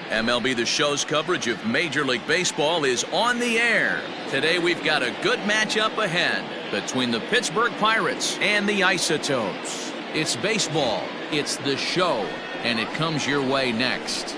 MLB The Show's coverage of Major League Baseball is on the air. Today we've got a good matchup ahead between the Pittsburgh Pirates and the Isotopes. It's baseball, it's The Show, and it comes your way next.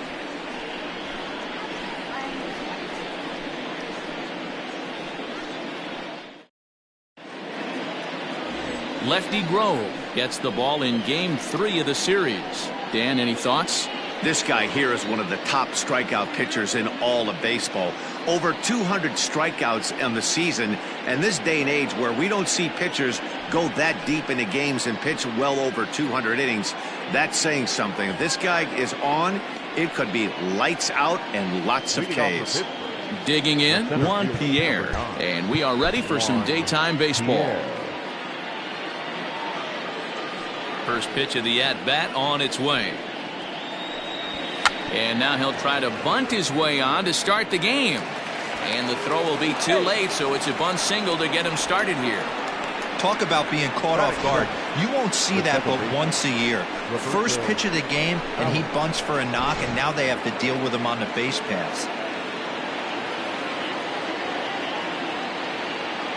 Lefty Grove gets the ball in Game 3 of the series. Dan, any thoughts? This guy here is one of the top strikeout pitchers in all of baseball. Over 200 strikeouts in the season, and this day and age where we don't see pitchers go that deep into games and pitch well over 200 innings, that's saying something. If this guy is on, it could be lights out and lots of Ks. Digging in, Juan Pierre, and we are ready for some daytime baseball. First pitch of the at-bat on its way. And now he'll try to bunt his way on to start the game. And the throw will be too late, so it's a bunt single to get him started here. Talk about being caught off guard. You won't see that but once a year. First pitch of the game, and he bunts for a knock, and now they have to deal with him on the base pass.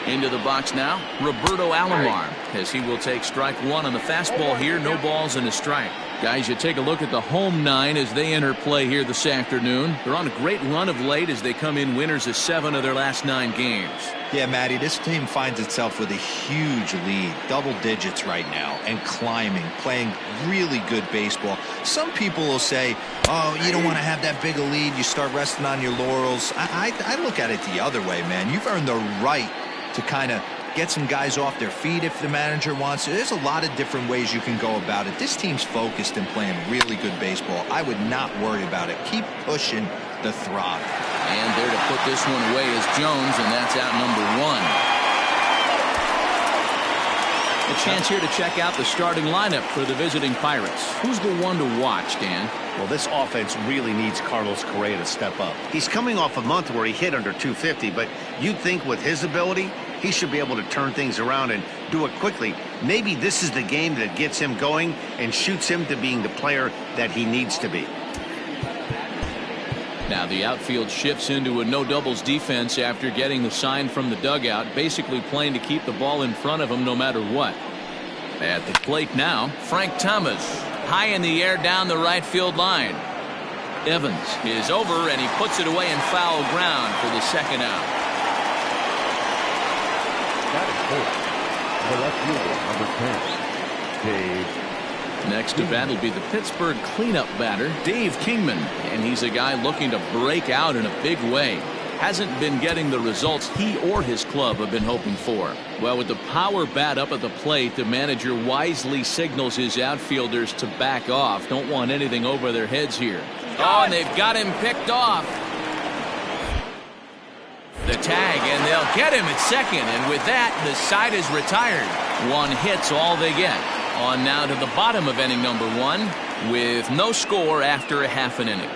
Into the box now, Roberto Alomar, as he will take strike one on the fastball here. No balls and a strike. Guys, you take a look at the home nine as they enter play here this afternoon. They're on a great run of late as they come in winners of 7 of their last 9 games. Yeah, Matty, this team finds itself with a huge lead, double digits right now, and climbing, playing really good baseball. Some people will say, oh, you don't want to have that big a lead, you start resting on your laurels. I look at it the other way, man. You've earned the right to kind of get some guys off their feet if the manager wants to. There's a lot of different ways you can go about it. This team's focused and playing really good baseball. I would not worry about it. Keep pushing the throttle. And there to put this one away is Jones, and that's out number 1. A chance here to check out the starting lineup for the visiting Pirates. Who's the one to watch, Dan? Well, this offense really needs Carlos Correa to step up. He's coming off a month where he hit under 250, but you'd think with his ability, he should be able to turn things around and do it quickly. Maybe this is the game that gets him going and shoots him to being the player that he needs to be. Now the outfield shifts into a no doubles defense after getting the sign from the dugout, basically playing to keep the ball in front of him no matter what. At the plate now, Frank Thomas, high in the air down the right field line. Evans is over, and he puts it away in foul ground for the second out. That is the left fielder, number 10, Dave. Next to bat will be the Pittsburgh cleanup batter, Dave Kingman, and he's a guy looking to break out in a big way. Hasn't been getting the results he or his club have been hoping for. Well, with the power bat up at the plate, the manager wisely signals his outfielders to back off. Don't want anything over their heads here. Oh, and they've got him picked off. The tag, and they'll get him at second, and with that, the side is retired. 1 hit's all they get. On now to the bottom of inning number 1 with no score after a half an inning.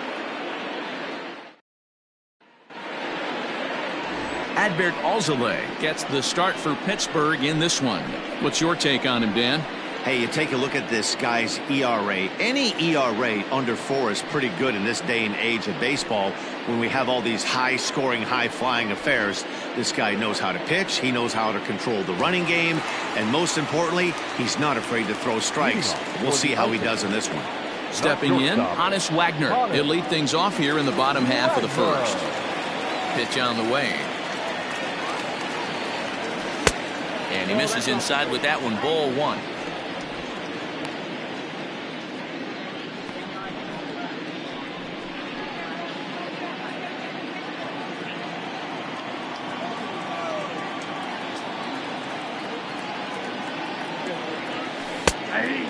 Adbert Alzolay gets the start for Pittsburgh in this one. What's your take on him, Dan? Hey, you take a look at this guy's ERA. Any ERA under 4 is pretty good in this day and age of baseball when we have all these high-scoring, high-flying affairs. This guy knows how to pitch. He knows how to control the running game. And most importantly, he's not afraid to throw strikes. We'll see how he does in this one. Stepping in, Honus Wagner. He'll lead things off here in the bottom half of the first. Pitch on the way. And he misses inside with that one. Ball 1.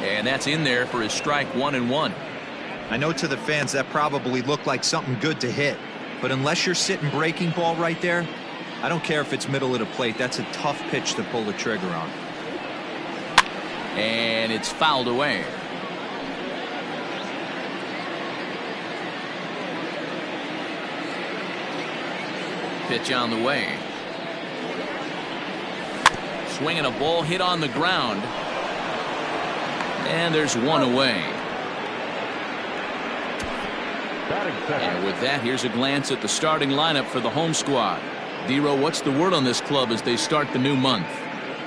And that's in there for his strike 1-1. I know to the fans that probably looked like something good to hit, but unless you're sitting breaking ball right there, I don't care if it's middle of the plate. That's a tough pitch to pull the trigger on. And it's fouled away. Pitch on the way. Swinging a ball hit on the ground. And there's one away. And with that, here's a glance at the starting lineup for the home squad. D-Row, what's the word on this club as they start the new month?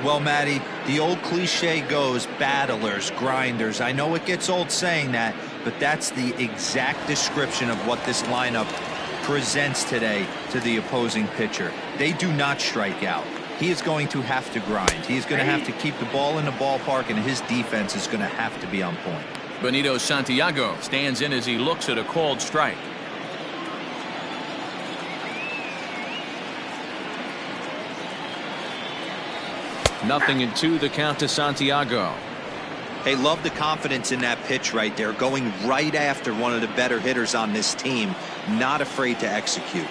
Well, Matty, the old cliche goes battlers, grinders. I know it gets old saying that, but that's the exact description of what this lineup presents today to the opposing pitcher. They do not strike out. He is going to have to grind. He is going to have to keep the ball in the ballpark, and his defense is going to have to be on point. Benito Santiago stands in as he looks at a called strike. Nothing in two, the count to Santiago. Hey, love the confidence in that pitch right there, going right after one of the better hitters on this team, not afraid to execute.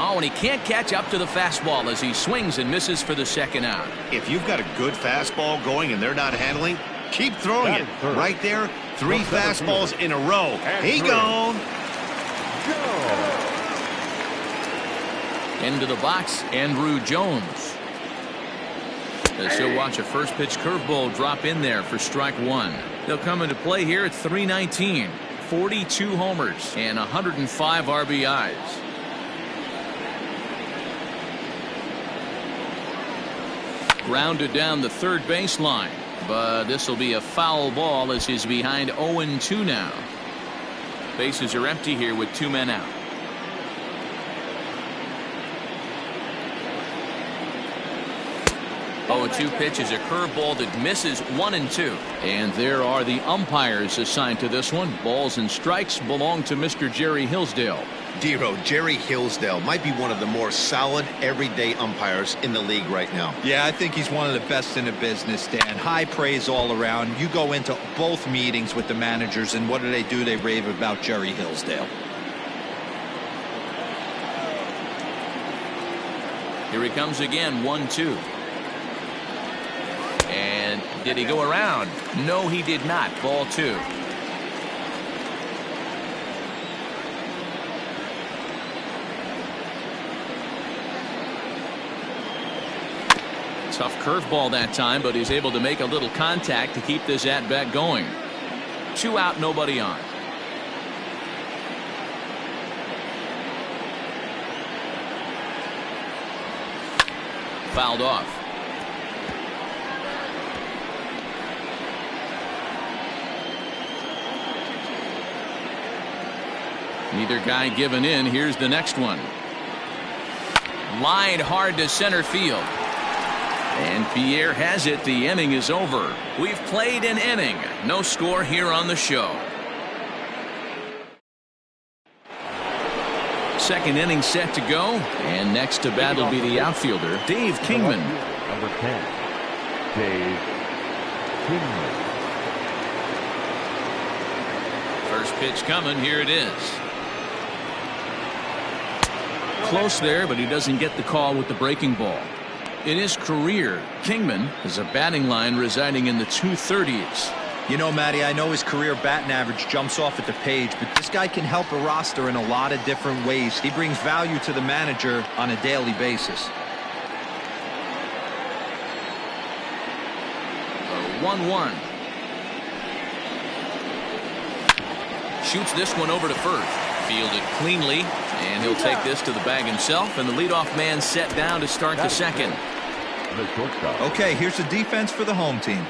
Oh, and he can't catch up to the fastball as he swings and misses for the second out. If you've got a good fastball going and they're not handling, keep throwing it. Right there, 3 fastballs in a row. He gone. Into the box, Andrew Jones. As he'll watch a first pitch curveball drop in there for strike one. They'll come into play here at 319. 42 homers and 105 RBIs. Grounded down the third baseline, but this will be a foul ball as he's behind 0-2 now. Bases are empty here with 2 men out. Oh, 2 pitch is a curveball that misses 1-2. And there are the umpires assigned to this one. Balls and strikes belong to Mr. Jerry Hillsdale. D-Row, Jerry Hillsdale might be one of the more solid everyday umpires in the league right now. Yeah, I think he's one of the best in the business, Dan. High praise all around. You go into both meetings with the managers, and what do? They rave about Jerry Hillsdale. Here he comes again, 1-2. And did he go around? No, he did not. Ball 2. Tough curveball that time, but he's able to make a little contact to keep this at-bat going. 2 out, nobody on. Fouled off. Neither guy giving in. Here's the next one. Lined hard to center field. And Pierre has it. The inning is over. We've played an inning. No score here on the show. Second inning set to go. And next to bat will be the outfielder, Dave Kingman. Number 10, Dave Kingman. First pitch coming. Here it is. Close there, but he doesn't get the call with the breaking ball. In his career, Kingman has a batting line residing in the 230s. You know, Matty, I know his career batting average jumps off at the page, but this guy can help a roster in a lot of different ways. He brings value to the manager on a daily basis. 1-1. Shoots this one over to first. Fielded cleanly, and he'll take this to the bag himself, and the leadoff man set down to start the second. Okay, here's the defense for the home team.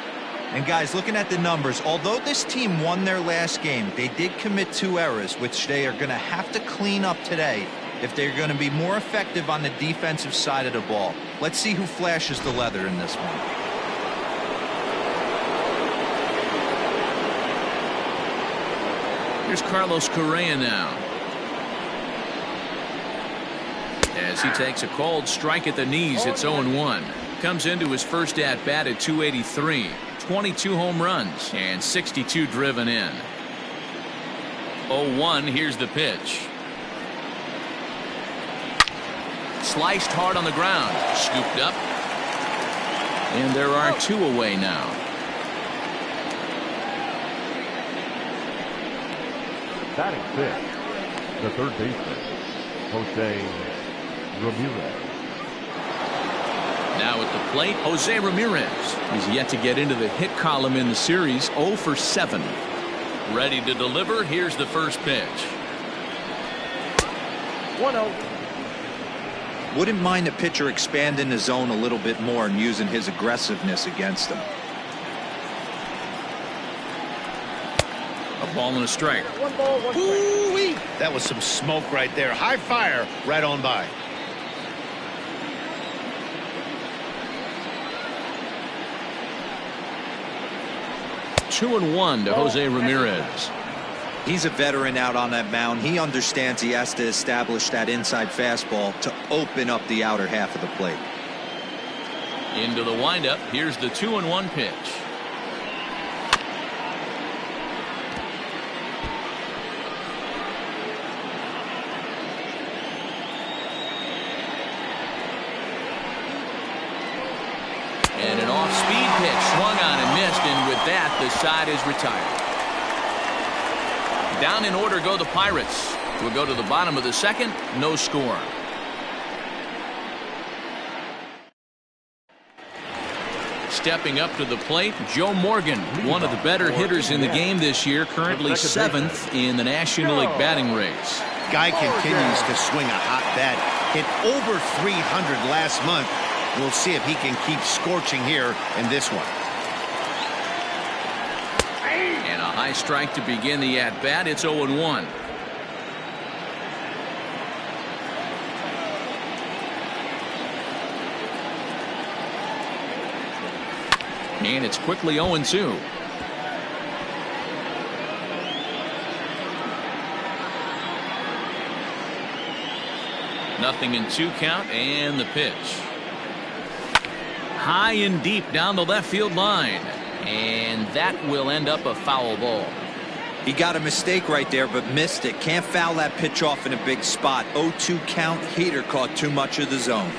And guys, looking at the numbers, although this team won their last game, they did commit 2 errors, which they are going to have to clean up today if they're going to be more effective on the defensive side of the ball. Let's see who flashes the leather in this one. Here's Carlos Correa now. As he takes a called strike at the knees, it's 0-1. Comes into his first at-bat at 283. 22 home runs and 62 driven in. 0-1, here's the pitch. Sliced hard on the ground. Scooped up. And there are 2 away now. Batting 5th, the third baseman, Jose Ramirez. Now at the plate, Jose Ramirez. He's yet to get into the hit column in the series, 0 for 7. Ready to deliver. Here's the first pitch. 1-0. Wouldn't mind a pitcher expanding the zone a little bit more and using his aggressiveness against them. A ball and a strike. 1 ball, 1 strike. Ooh-wee. That was some smoke right there. High fire right on by. Two and 1 to Jose Ramirez. He's a veteran out on that mound. He understands he has to establish that inside fastball to open up the outer half of the plate. Into the windup. Here's the 2-1 pitch. And an off-speed pitch swung on and missed, and with that the side is retired. Down in order go the Pirates. We'll go to the bottom of the second. No score. Stepping up to the plate, Joe Morgan, one of the better hitters in the game this year, currently 7th in the National League batting race. Guy continues to swing a hot bat. Hit over 300 last month. We'll see if he can keep scorching here in this one. And a high strike to begin the at-bat. It's 0-1. And it's quickly 0-2. Nothing in 2 count, and the pitch. High and deep down the left field line. And that will end up a foul ball. He got a mistake right there, but missed it. Can't foul that pitch off in a big spot. 0-2 count. Heater caught too much of the zone.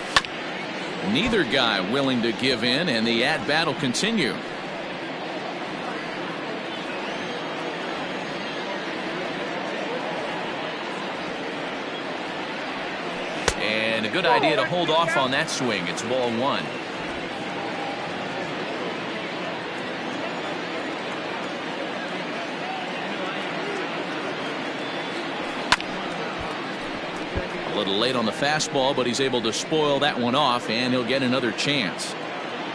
Neither guy willing to give in, and the at-bat will continue. And a good idea to hold off on that swing. It's ball 1. A little late on the fastball, but he's able to spoil that one off, and he'll get another chance.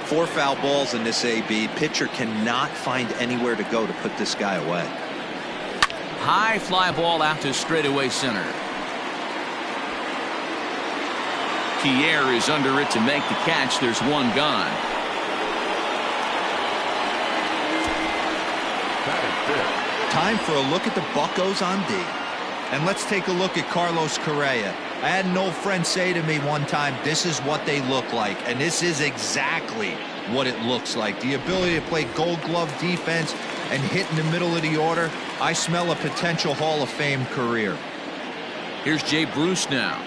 4 foul balls in this AB. Pitcher cannot find anywhere to go to put this guy away. High fly ball out to straightaway center. Correa is under it to make the catch. There's one gone. Time for a look at the Buccos on D. And let's take a look at Carlos Correa. I had an old friend say to me one time, this is what they look like. And this is exactly what it looks like. The ability to play gold glove defense and hit in the middle of the order. I smell a potential Hall of Fame career. Here's Jay Bruce now.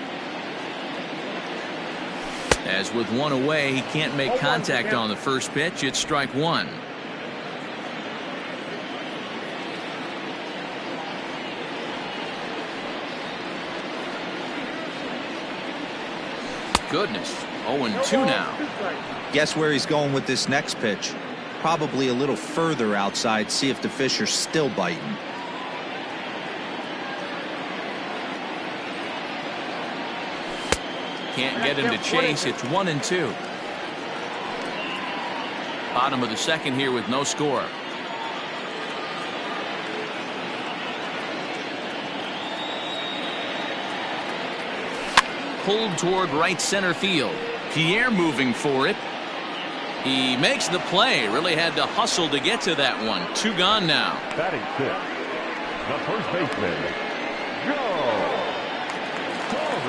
As with one away, he can't make contact on the first pitch. It's strike 1. Goodness, 0-2 now. Guess where he's going with this next pitch? Probably a little further outside. See if the fish are still biting. Can't get him to chase. It's 1-2. Bottom of the second here with no score. Pulled toward right center field. Pierre moving for it. He makes the play. Really had to hustle to get to that one. 2 gone now. Batting 6th, the first baseman, Joe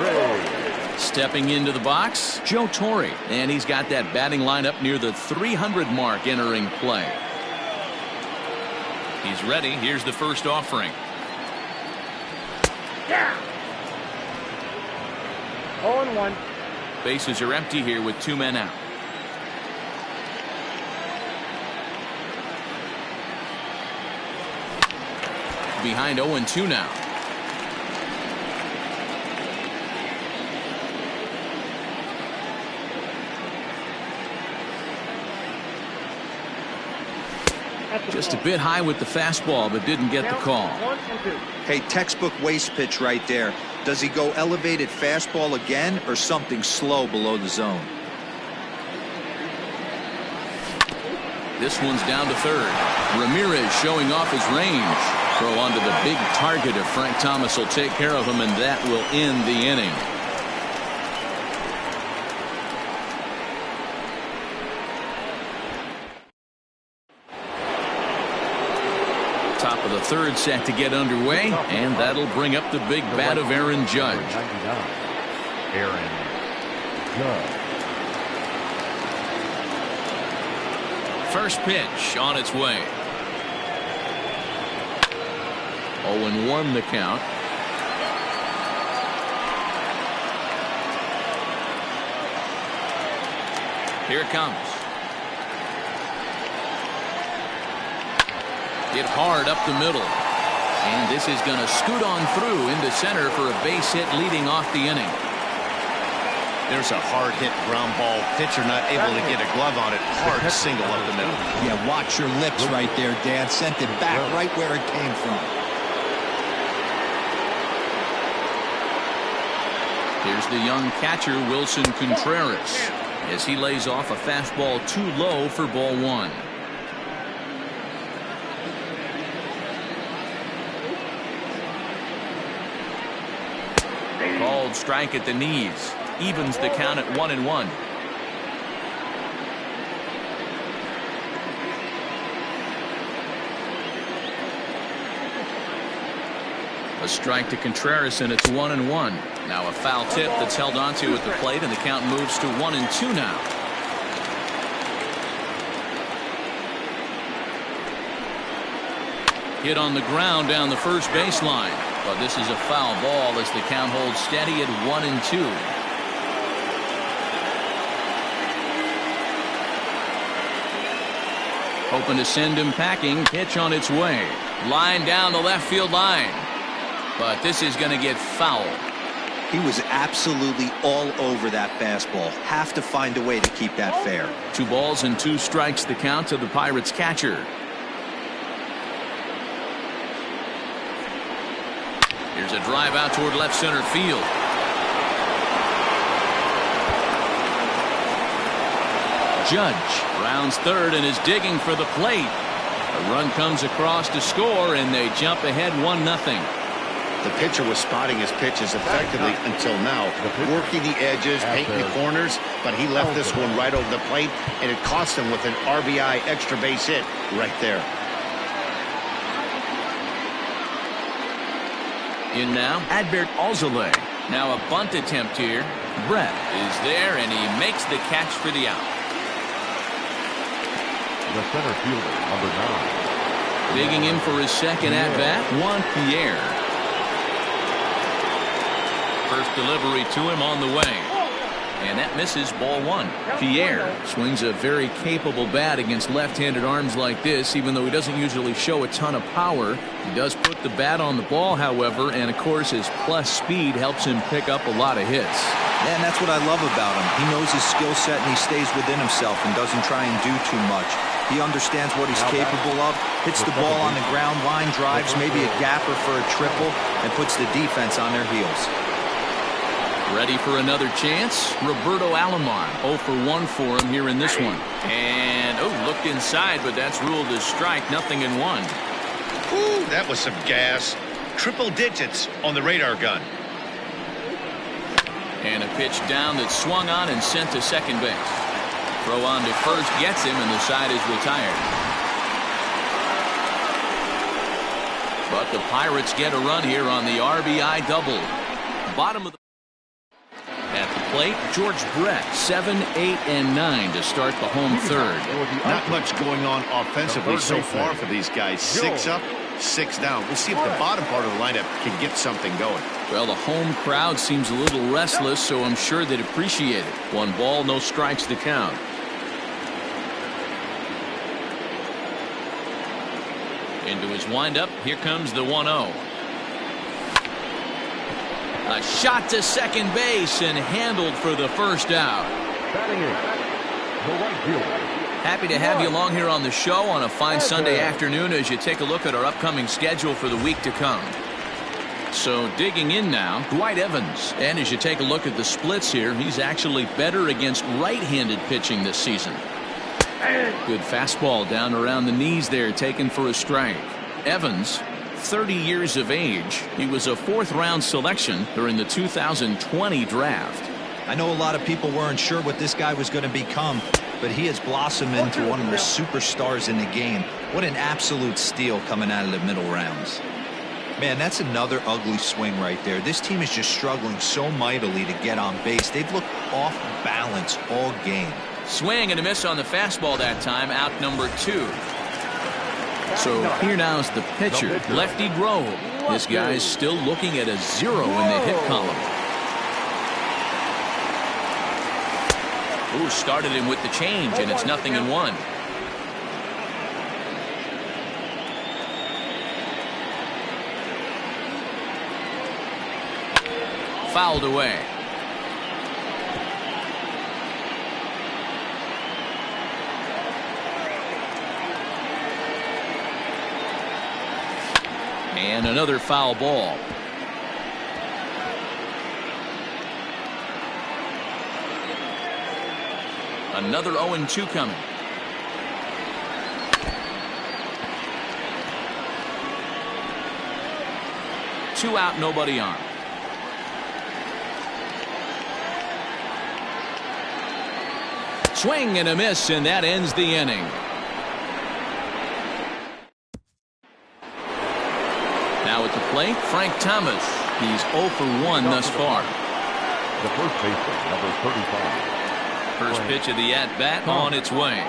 Torre. Stepping into the box, Joe Torre. And he's got that batting lineup near the 300 mark entering play. He's ready. Here's the first offering. Yeah. 0-1. Bases are empty here with 2 men out. Behind 0-2 now. Just a bit high with the fastball, but didn't get the call. Hey, textbook waste pitch right there. Does he go elevated fastball again or something slow below the zone? This one's down to third. Ramirez showing off his range. Throw onto the big target if Frank Thomas will take care of him, and that will end the inning. Top of the third set to get underway, and that'll bring up the big bat of Aaron Judge. Aaron Judge. First pitch on its way. 0-1 the count. Here it comes. Hit hard up the middle. And this is going to scoot on through into center for a base hit leading off the inning. There's a hard hit ground ball. Pitcher not able to get a glove on it. Hard single up the middle. Yeah, watch your lips right there, Dan. Sent it back right where it came from. Here's the young catcher, Wilson Contreras, as he lays off a fastball too low for ball one. Called strike at the knees. Evens the count at 1-1. A strike to Contreras, and it's 1-1. Now a foul tip that's held onto at the plate, and the count moves to 1-2 now. Hit on the ground down the first baseline, but this is a foul ball as the count holds steady at 1-2. Hoping to send him packing. Pitch on its way. Line down the left field line. But this is going to get foul. He was absolutely all over that fastball. Have to find a way to keep that fair. 2 balls and 2 strikes the count to the Pirates catcher. Here's a drive out toward left center field. Judge rounds third and is digging for the plate. A run comes across to score, and they jump ahead 1-0. The pitcher was spotting his pitches effectively until now, working the edges, painting the corners, but he left this one right over the plate, and it cost him with an RBI extra base hit right there. In now, Adbert Alzolay. Now a bunt attempt here. Brett is there, and he makes the catch for the out. The center fielder, number 9. Digging in for his second at-bat, Juan Pierre. First delivery to him on the way. And that misses ball 1. Pierre swings a very capable bat against left-handed arms like this, even though he doesn't usually show a ton of power. He does put the bat on the ball, however, and of course his plus speed helps him pick up a lot of hits. Yeah, and that's what I love about him. He knows his skill set and he stays within himself and doesn't try and do too much. He understands what he's capable of, hits the ball on the ground, line drives, maybe a gapper for a triple, and puts the defense on their heels. Ready for another chance? Roberto Alomar, 0 for 1 for him here in this one. And, looked inside, but that's ruled as strike, 0-1. Ooh, that was some gas. Triple digits on the radar gun. And a pitch down that swung on and sent to second base. Throw on to first gets him, and the side is retired. But the Pirates get a run here on the RBI double. Bottom of the at the plate, George Brett, 7, 8, and 9 to start the home third. Not much going on offensively so far for these guys. 6 up, 6 down. We'll see if the bottom part of the lineup can get something going. Well, the home crowd seems a little restless, so I'm sure they'd appreciate it. 1 ball, no strikes to count. Into his windup, here comes the 1-0. A shot to second base and handled for the first out. Batting in, the right fielder, Happy to have you along here on the show on a fine Sunday afternoon as you take a look at our upcoming schedule for the week to come. So digging in now, Dwight Evans. And as you take a look at the splits here, he's actually better against right-handed pitching this season. Good fastball down around the knees there, taken for a strike. Evans, 30 years of age. He was a fourth-round selection during the 2020 draft. I know a lot of people weren't sure what this guy was going to become, but he has blossomed into one of the superstars in the game. What an absolute steal coming out of the middle rounds. Man, that's another ugly swing right there. This team is just struggling so mightily to get on base. They've looked off balance all game. Swing and a miss on the fastball that time, out number 2. So here now's the pitcher, Lefty Grove. This guy's still looking at a 0 in the hit column. Ooh, started him with the change, and it's 0-1. Fouled away. And another foul ball. Another 0-2 coming. Two out, nobody on. Swing and a miss, and that ends the inning. Now at the plate, Frank Thomas. He's 0 for 1 thus far. The first baseman, number 35. First pitch of the at-bat on its way.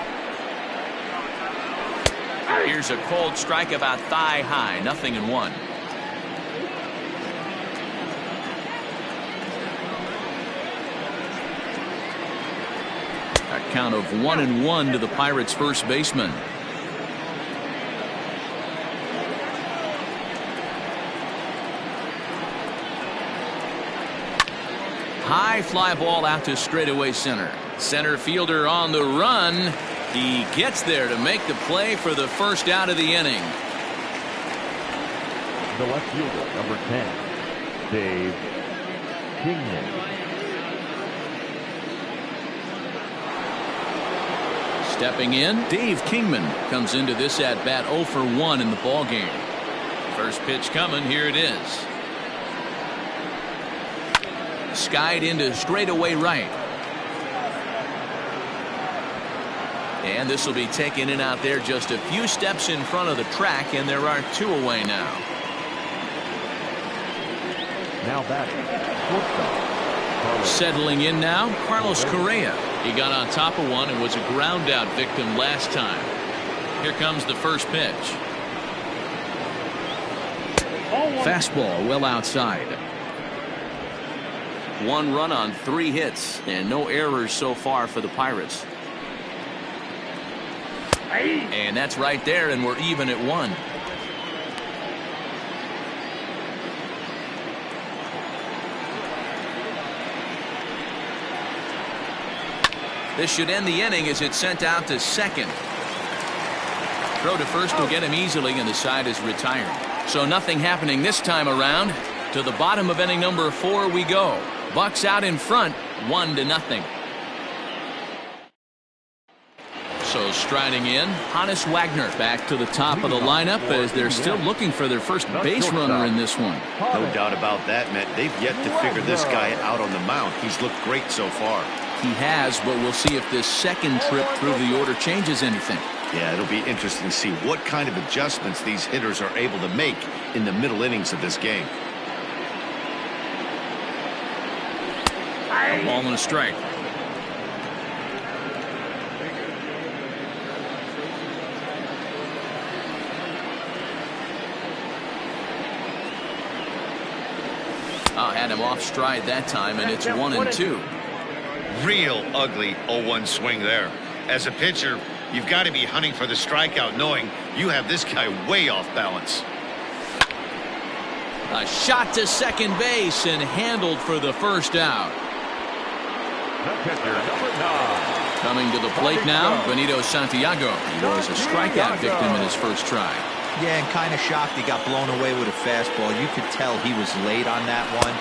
Here's a cold strike about thigh high, 0-1. A count of 1-1 to the Pirates' first baseman. High fly ball out to straightaway center. Center fielder on the run. He gets there to make the play for the first out of the inning. The left fielder, number 10, Dave Kingman. Stepping in, Dave Kingman comes into this at bat 0 for 1 in the ball game. First pitch coming, here it is. Skied into straightaway right. And this will be taken in out there just a few steps in front of the track, and there are 2 away now. Now batting, shortstop. Settling in now, Carlos Correa. He got on top of one and was a ground out victim last time. Here comes the first pitch. Fastball well outside. 1 run on 3 hits and no errors so far for the Pirates. And that's right there, and we're even at 1. This should end the inning as it's sent out to second. Throw to first will get him easily, and the side is retired. So nothing happening this time around. To the bottom of inning number 4 we go. Bucks out in front, 1-0. So striding in, Hannes Wagner back to the top of the lineup as they're still looking for their first base runner in this one. No doubt about that, Matt. They've yet to figure this guy out on the mound. He's looked great so far. He has, but we'll see if this second trip through the order changes anything. Yeah, it'll be interesting to see what kind of adjustments these hitters are able to make in the middle innings of this game. A ball and a strike. Had him off stride that time, and it's 1-2. Real ugly 0-1 swing there. As a pitcher, you've got to be hunting for the strikeout, knowing you have this guy way off balance. A shot to second base and handled for the first out. The pitcher, number 9. Coming to the plate now, Benito Santiago. He was a strikeout victim in his first try. Yeah, and kind of shocked he got blown away with a fastball. You could tell he was late on that one.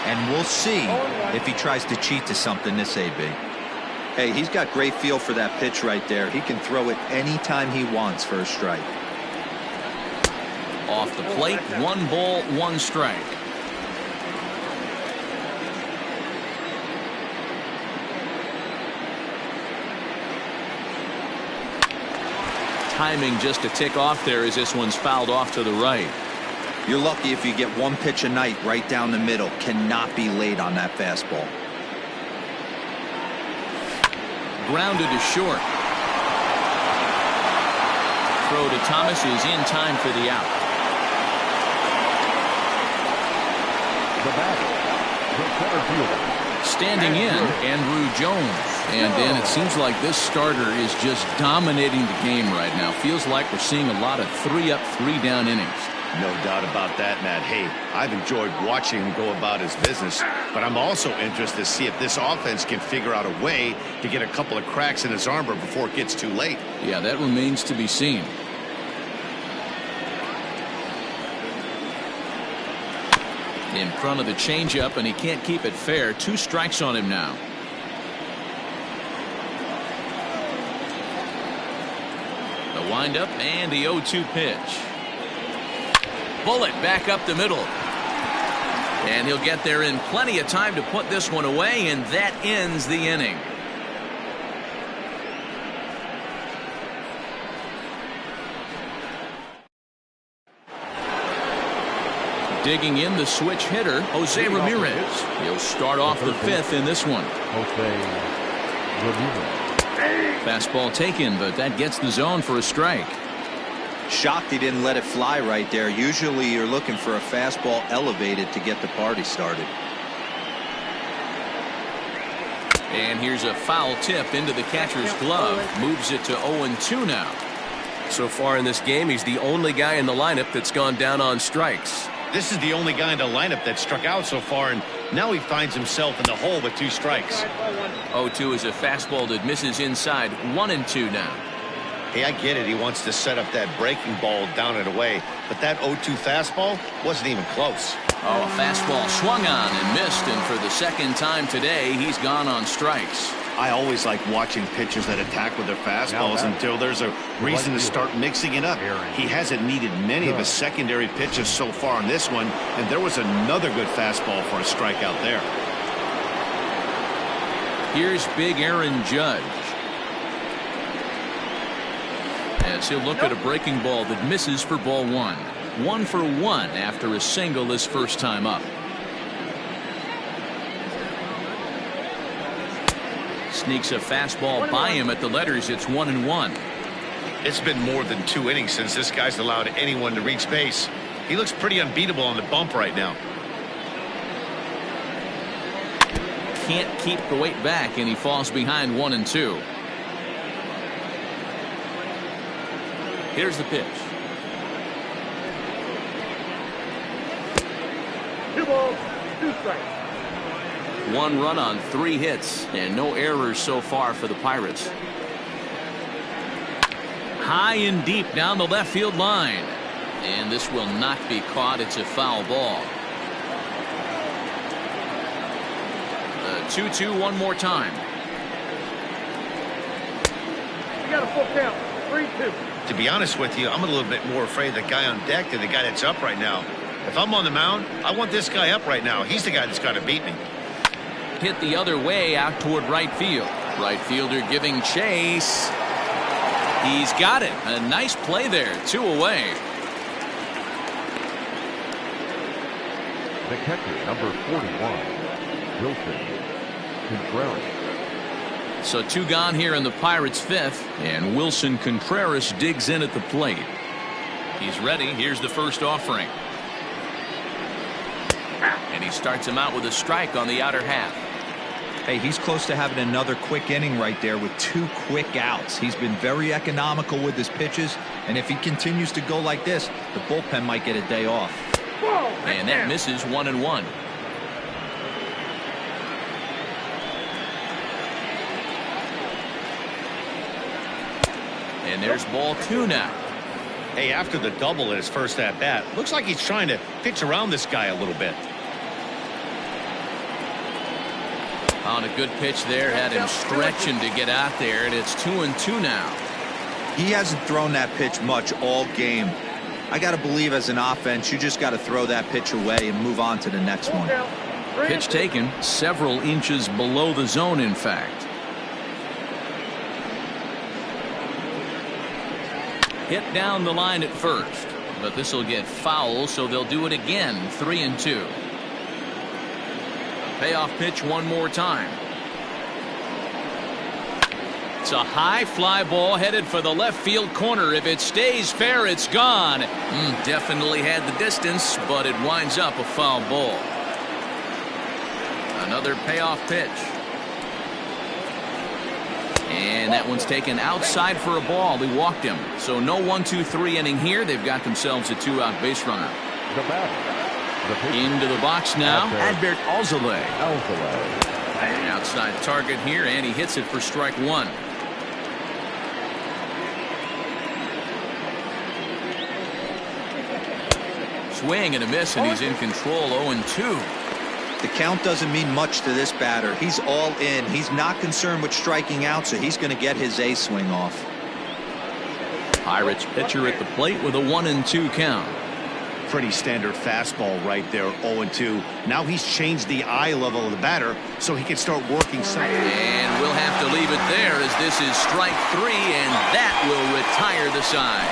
And we'll see if he tries to cheat to something this AB. Hey, he's got great feel for that pitch right there. He can throw it anytime he wants for a strike. Off the plate, 1 ball, 1 strike. Timing just a tick off there as this one's fouled off to the right. You're lucky if you get 1 pitch a night right down the middle. Cannot be late on that fastball. Grounded to short. Throw to Thomas is in time for the out. The batter, the center fielder. Standing in, Andrew Jones. And Dan, it seems like this starter is just dominating the game right now. Feels like we're seeing a lot of 3-up, 3-down innings. No doubt about that, Matt. Hey, I've enjoyed watching him go about his business, but I'm also interested to see if this offense can figure out a way to get a couple of cracks in his armor before it gets too late. Yeah, that remains to be seen. In front of the changeup, and he can't keep it fair. 2 strikes on him now. The windup and the 0-2 pitch. Bullet back up the middle. And he'll get there in plenty of time to put this one away, and that ends the inning. Digging in the switch hitter, Jose Ramirez. He'll start off the 5th in this one. Jose Ramirez. Fastball taken, but that gets the zone for a strike. Shocked he didn't let it fly right there. Usually you're looking for a fastball elevated to get the party started. And here's a foul tip into the catcher's glove. Moves it to 0-2 now. So far in this game, he's the only guy in the lineup that's gone down on strikes. This is the only guy in the lineup that struck out so far, and now he finds himself in the hole with 2 strikes. 0-2 is a fastball that misses inside. 1-2 now. Hey, I get it. He wants to set up that breaking ball down and away, but that 0-2 fastball wasn't even close. Oh, a fastball swung on and missed, and for the 2nd time today, he's gone on strikes. I always like watching pitchers that attack with their fastballs until there's a reason to start mixing it up. He hasn't needed many of his secondary pitches so far on this one, and there was another good fastball for a strikeout there. Here's Big Aaron Judge. As he'll look at a breaking ball that misses for ball 1. 1 for 1 after a single his first time up. Sneaks a fastball by him at the letters. It's 1-1. It's been more than 2 innings since this guy's allowed anyone to reach base. He looks pretty unbeatable on the bump right now. Can't keep the weight back, and he falls behind 1-2. Here's the pitch. 2 balls, 2 strikes. 1 run on 3 hits, and no errors so far for the Pirates. High and deep down the left field line. And this will not be caught. It's a foul ball. 2-2 one more time. You got a full count. 3-2. To be honest with you, I'm a little bit more afraid of the guy on deck than the guy that's up right now. If I'm on the mound, I want this guy up right now. He's the guy that's got to beat me. Hit the other way out toward right field. Right fielder giving chase. He's got it. A nice play there. 2 away. The catcher, number 41, Wilson Contreras. So 2 gone here in the Pirates' 5th, and Wilson Contreras digs in at the plate. He's ready. Here's the first offering. And he starts him out with a strike on the outer half. Hey, he's close to having another quick inning right there with 2 quick outs. He's been very economical with his pitches, and if he continues to go like this, the bullpen might get a day off. And that misses 1-1. And there's ball 2 now. Hey, after the double in his first at-bat, looks like he's trying to pitch around this guy a little bit. On a good pitch there, had him stretching to get out there, and it's 2-2 now. He hasn't thrown that pitch much all game. I got to believe as an offense, you just got to throw that pitch away and move on to the next one. Pitch taken several inches below the zone, in fact. Hit down the line at first, but this will get foul, so they'll do it again. 3-2. Payoff pitch one more time. It's a high fly ball headed for the left field corner. If it stays fair, it's gone. Definitely had the distance, but it winds up a foul ball. Another payoff pitch. And that one's taken outside for a ball. He walked him. So no 1-2-3 inning here. They've got themselves a 2-out base runner. Into the box now. Adbert Alzolay. Outside target here, and he hits it for strike 1. Swing and a miss, and he's in control. 0-2. The count doesn't mean much to this batter. He's all in. He's not concerned with striking out, so he's going to get his A swing off. Pirates pitcher at the plate with a 1-2 count. Pretty standard fastball right there, 0-2. Now he's changed the eye level of the batter so he can start working something. And we'll have to leave it there as this is strike 3, and that will retire the side.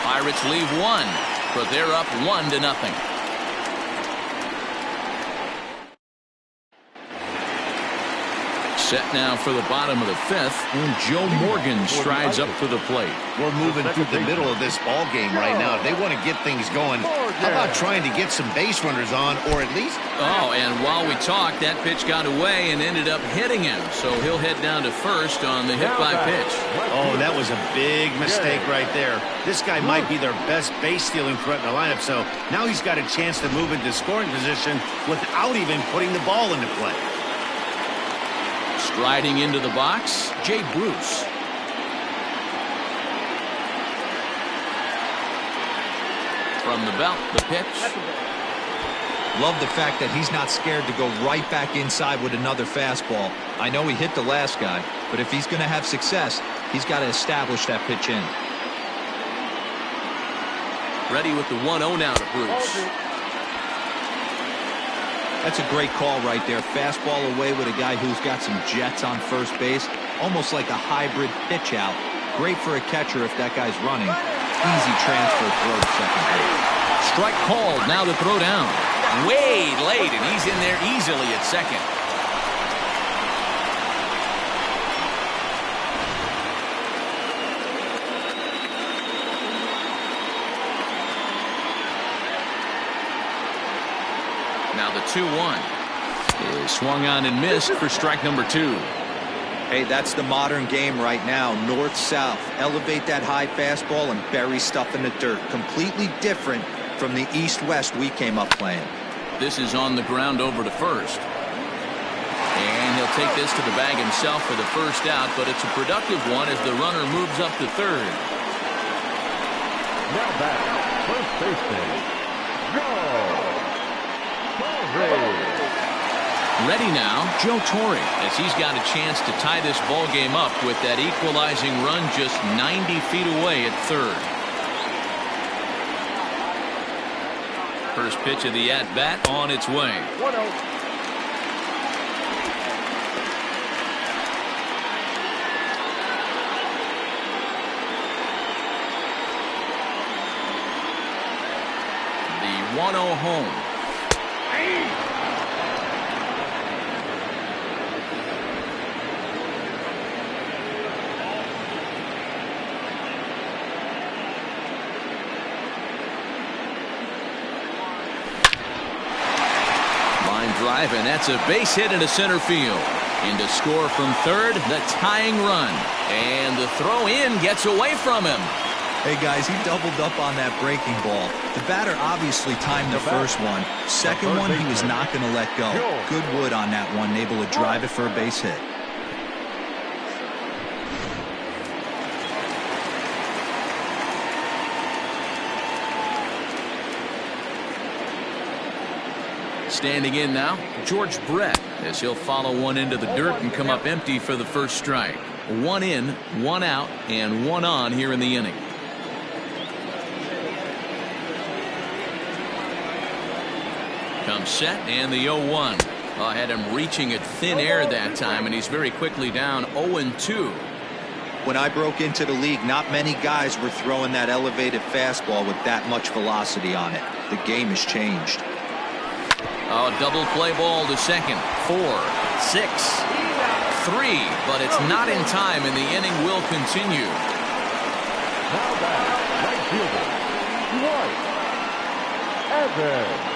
Pirates leave 1, but they're up 1-0. Set now for the bottom of the 5th, and Joe Morgan strides up to the plate. We're moving through the middle of this ball game right now. They want to get things going. How about trying to get some base runners on, or at least... Oh, and while we talked, that pitch got away and ended up hitting him. So he'll head down to first on the hit by pitch. Oh, that was a big mistake right there. This guy might be their best base stealing threat in the lineup, so now he's got a chance to move into scoring position without even putting the ball into play. Striding into the box, Jay Bruce. From the belt, the pitch. Love the fact that he's not scared to go right back inside with another fastball. I know he hit the last guy, but if he's going to have success, he's got to establish that pitch in. Ready with the 1-0 now to Bruce. That's a great call right there. Fastball away with a guy who's got some jets on first base. Almost like a hybrid pitch out. Great for a catcher if that guy's running. Easy transfer throw to second base. Strike called. Now the throw down. Way late, and he's in there easily at second. Now the 2-1 is swung on and missed for strike number 2. Hey, that's the modern game right now. North-south. Elevate that high fastball and bury stuff in the dirt. Completely different from the east-west we came up playing. This is on the ground over to first. And he'll take this to the bag himself for the first out, but it's a productive one as the runner moves up to third. Now back, first baseman, Joe. Ready now, Joe Torre, as he's got a chance to tie this ball game up with that equalizing run just 90 feet away at third. First pitch of the at-bat on its way. 1-0. The 1-0 home. Drive, and that's a base hit into center field. And to score from third, the tying run. And the throw in gets away from him. Hey guys, he doubled up on that breaking ball. The batter obviously timed the first one. Second one, he was not going to let go. Good wood on that one, able to drive it for a base hit. Standing in now, George Brett, as he'll follow one into the dirt and come up empty for the first strike. One in, one out, and one on here in the inning. Comes set, and the 0-1. I had him reaching at thin air that time, and he's very quickly down 0-2. When I broke into the league, not many guys were throwing that elevated fastball with that much velocity on it. The game has changed. Oh, double play ball to second. 4, 6, 3, but it's not in time, and the inning will continue. Now back, right fielder, Dwight Evans.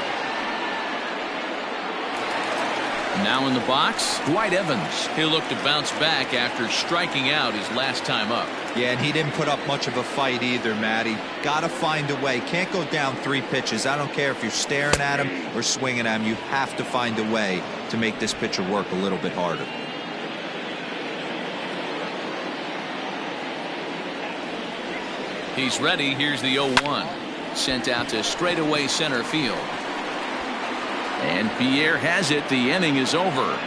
Now in the box, Dwight Evans. He'll look to bounce back after striking out his last time up. Yeah, and he didn't put up much of a fight either, Matty. Got to find a way. Can't go down 3 pitches. I don't care if you're staring at him or swinging at him. You have to find a way to make this pitcher work a little bit harder. He's ready. Here's the 0-1. Sent out to straightaway center field. And Pierre has it. The inning is over.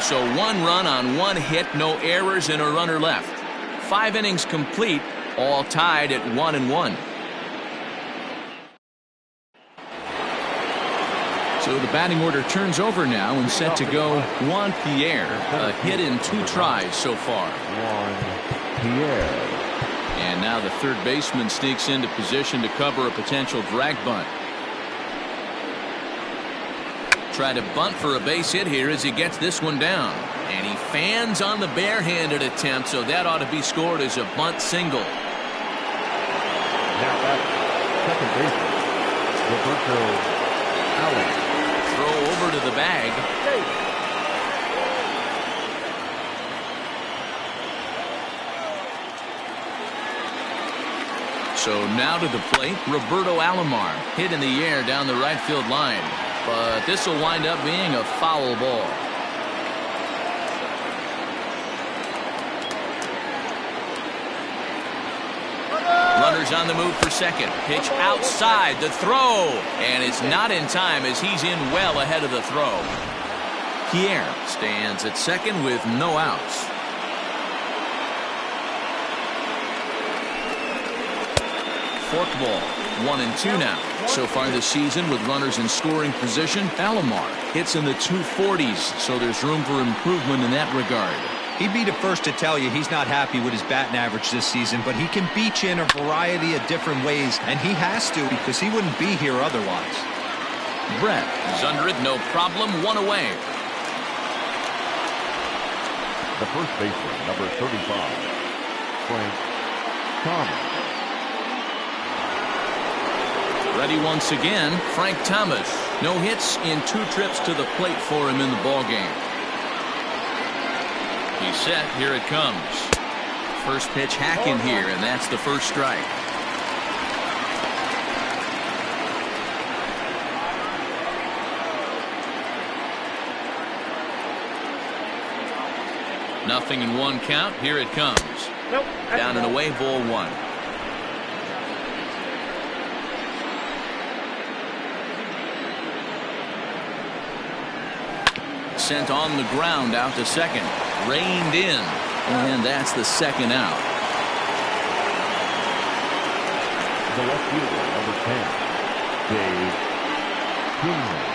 So 1 run on 1 hit, no errors, and a runner left. 5 innings complete, all tied at 1-1. So the batting order turns over now and set to go Juan Pierre. A hit in 2 tries so far. Juan Pierre. And now the third baseman sneaks into position to cover a potential drag bunt. Try to bunt for a base hit here as he gets this one down. And he fans on the barehanded attempt, so that ought to be scored as a bunt single. Now back, second baseman, Roberto Allen. Throw over to the bag. So now to the plate, Roberto Alomar. Hit in the air down the right field line. But this will wind up being a foul ball. Runners on the move for second. Pitch outside. The throw. And it's not in time as he's in well ahead of the throw. Pierre stands at second with no outs. Fork ball. 1-2 now. So far this season with runners in scoring position, Alomar hits in the 240s, so there's room for improvement in that regard. He'd be the first to tell you he's not happy with his batting average this season, but he can beat you in a variety of different ways, and he has to because he wouldn't be here otherwise. Brett is under it, no problem, 1 away. The first baseman, number 35, Frank Thomas. Ready once again, Frank Thomas. No hits in 2 trips to the plate for him in the ballgame. He's set. Here it comes. First pitch hacking here, and that's the first strike. Nothing in 1 count. Here it comes. Down and away, ball 1. Sent on the ground out to second. Reined in. And that's the second out. The left fielder, number 10, Dave Kingman.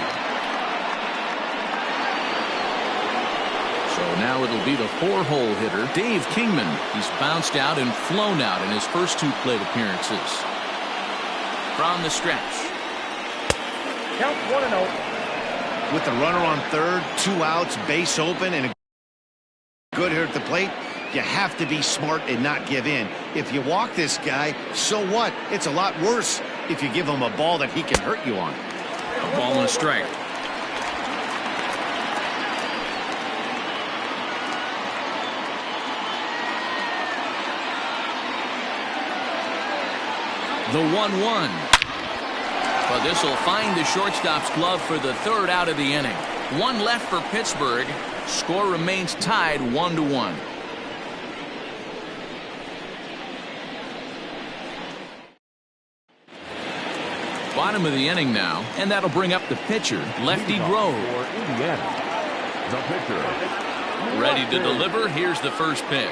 So now it'll be the 4-hole hitter, Dave Kingman. He's bounced out and flown out in his first 2 plate appearances. From the stretch. Count 1-0. With the runner on third, 2 outs, base open, and a good hitter at the plate, you have to be smart and not give in. If you walk this guy, so what? It's a lot worse if you give him a ball that he can hurt you on. A ball and a strike. The 1-1. But this will find the shortstop's glove for the 3rd out of the inning. 1 left for Pittsburgh. Score remains tied 1-1. Bottom of the inning now, and that'll bring up the pitcher, Lefty Grove. For Indiana, the pitcher. Ready to deliver. Here's the first pitch.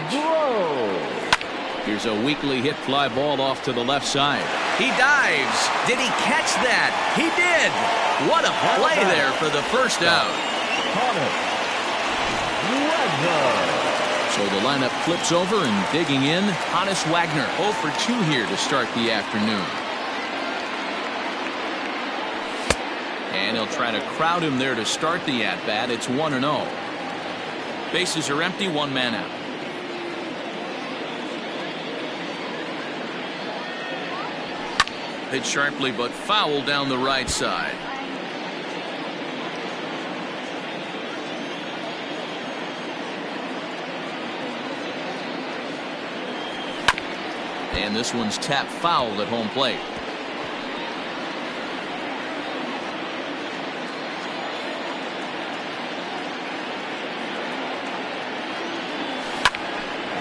Here's a weakly hit fly ball off to the left side. He dives. Did he catch that? He did. What a play there for the first out. So the lineup flips over and digging in, Hannes Wagner 0 for 2 here to start the afternoon. And he'll try to crowd him there to start the at-bat. It's 1-0. Bases are empty, 1 man out. Hit sharply but foul down the right side. And this one's tapped foul at home plate.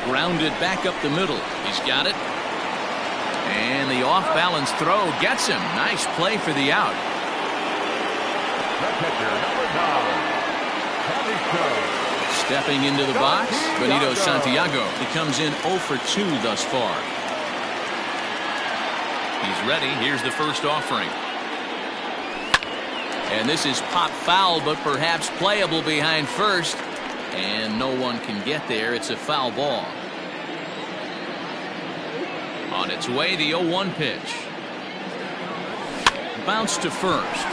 Grounded back up the middle. He's got it. And the off-balance throw gets him. Nice play for the out. The pitcher, number 9, Stepping into the box, Benito Santiago. He comes in 0 for 2 thus far. He's ready. Here's the first offering. And this is pop foul, but perhaps playable behind first. And no one can get there. It's a foul ball. On its way, the 0-1 pitch. Bounce to first.